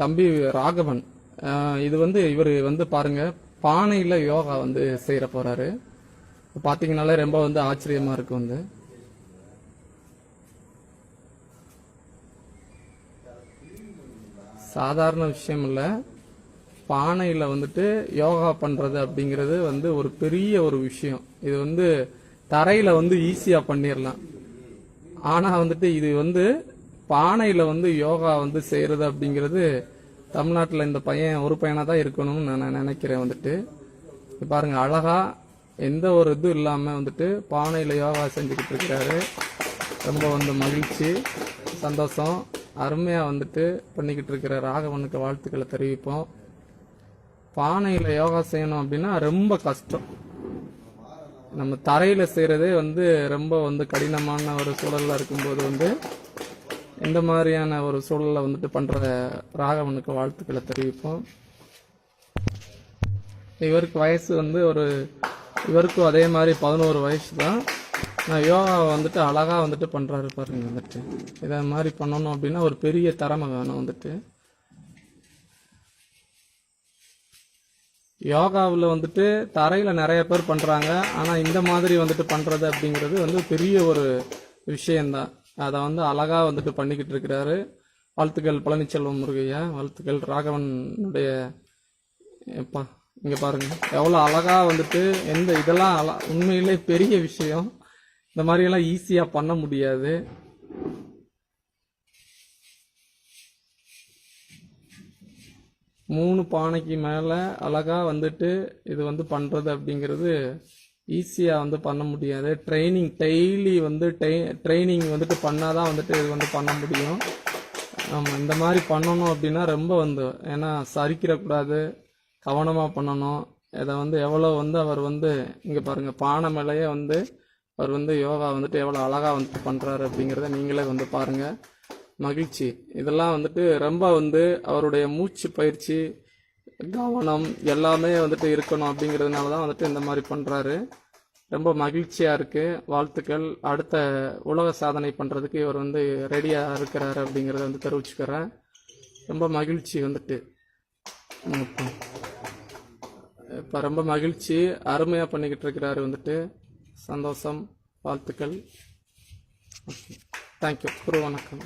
தம்பி ராகவன். இது இவர் பாருங்க, பானையில யோகா செய்யற போறாரு. பாத்தீங்கன்னாலே ரொம்ப ஆச்சரியமா இருக்கு. சாதாரண விஷயம் இல்ல. பானையில யோகா பண்றது அப்படிங்கிறது ஒரு பெரிய ஒரு விஷயம். இது தரையில ஈஸியா பண்ணிடலாம். ஆனா இது பானையில யோகா செய்யறது அப்படிங்கிறது தமிழ்நாட்டில் இந்த பையன் ஒரு பையனா தான் இருக்கணும்னு நான் நினைக்கிறேன். பாருங்க, அழகா எந்த ஒரு இது இல்லாம பானையில யோகா செஞ்சுக்கிட்டு இருக்கிறாரு. ரொம்ப மகிழ்ச்சி, சந்தோஷம். அருமையா பண்ணிக்கிட்டு இருக்கிற ராகவனுக்கு வாழ்த்துக்களை தெரிவிப்போம். பானையில யோகா செய்யணும் அப்படின்னா ரொம்ப கஷ்டம். நம்ம தரையில செய்யறதே ரொம்ப கடினமான ஒரு சூழல்ல இருக்கும்போது இந்த மாதிரியான ஒரு சூழல்ல பண்ற ராகவனுக்கு வாழ்த்துக்களை தெரிவிப்போம். இவருக்கு வயசு இவருக்கும் அதே மாதிரி 11 வயசு தான். நான் யோகா அழகா பண்றாரு பாருங்க. இத மாதிரி பண்ணணும் அப்படின்னா ஒரு பெரிய திறமை வேணும். யோகாவில் தரையில நிறைய பேர் பண்றாங்க. ஆனா இந்த மாதிரி பண்றது அப்படிங்கிறது பெரிய ஒரு விஷயம்தான். அதை அழகா பண்ணிக்கிட்டு இருக்கிறாரு. வாழ்த்துக்கள் பழனிச்செல்வம் முருகையா, வாழ்த்துக்கள் ராகவனுடைய. இங்க பாருங்க எவ்வளவு அழகா இதெல்லாம் உண்மையிலே பெரிய விஷயம். இந்த மாதிரி எல்லாம் ஈஸியா பண்ண முடியாது. மூணு பானைக்கு மேல அழகா இது பண்றது அப்படிங்கிறது ஈஸியா பண்ண முடியாது. ட்ரைனிங் டெய்லி ட்ரைனிங் பண்ணாதான் இது பண்ண முடியும். நம்ம இந்த மாதிரி பண்ணணும் அப்படின்னா ரொம்ப ஏன்னா சரிக்கிடக்கூடாது, கவனமா பண்ணணும். இதை எவ்வளவு அவர் இங்க பாருங்க, பானை மேலேயே அவர் யோகா எவ்வளவு அழகா பண்றாரு அப்படிங்கிறத நீங்களே பாருங்க. மகிழ்ச்சி. இதெல்லாம் ரொம்ப அவருடைய மூச்சு பயிற்சி, கவனம் எல்லாமே இருக்கணும் அப்படிங்கிறதுனாலதான் இந்த மாதிரி பண்றாரு. ரொம்ப மகிழ்ச்சியா இருக்கு. வாழ்த்துக்கள். அடுத்த உலக சாதனை பண்றதுக்கு இவர் ரெடியா இருக்கிறாரு அப்படிங்கறத தெரிவிச்சுக்கிறேன். ரொம்ப மகிழ்ச்சி. இப்ப ரொம்ப மகிழ்ச்சி. அருமையா பண்ணிக்கிட்டு இருக்கிறாரு. சந்தோஷம். வாழ்த்துக்கள். தேங்க்யூ. வணக்கம்.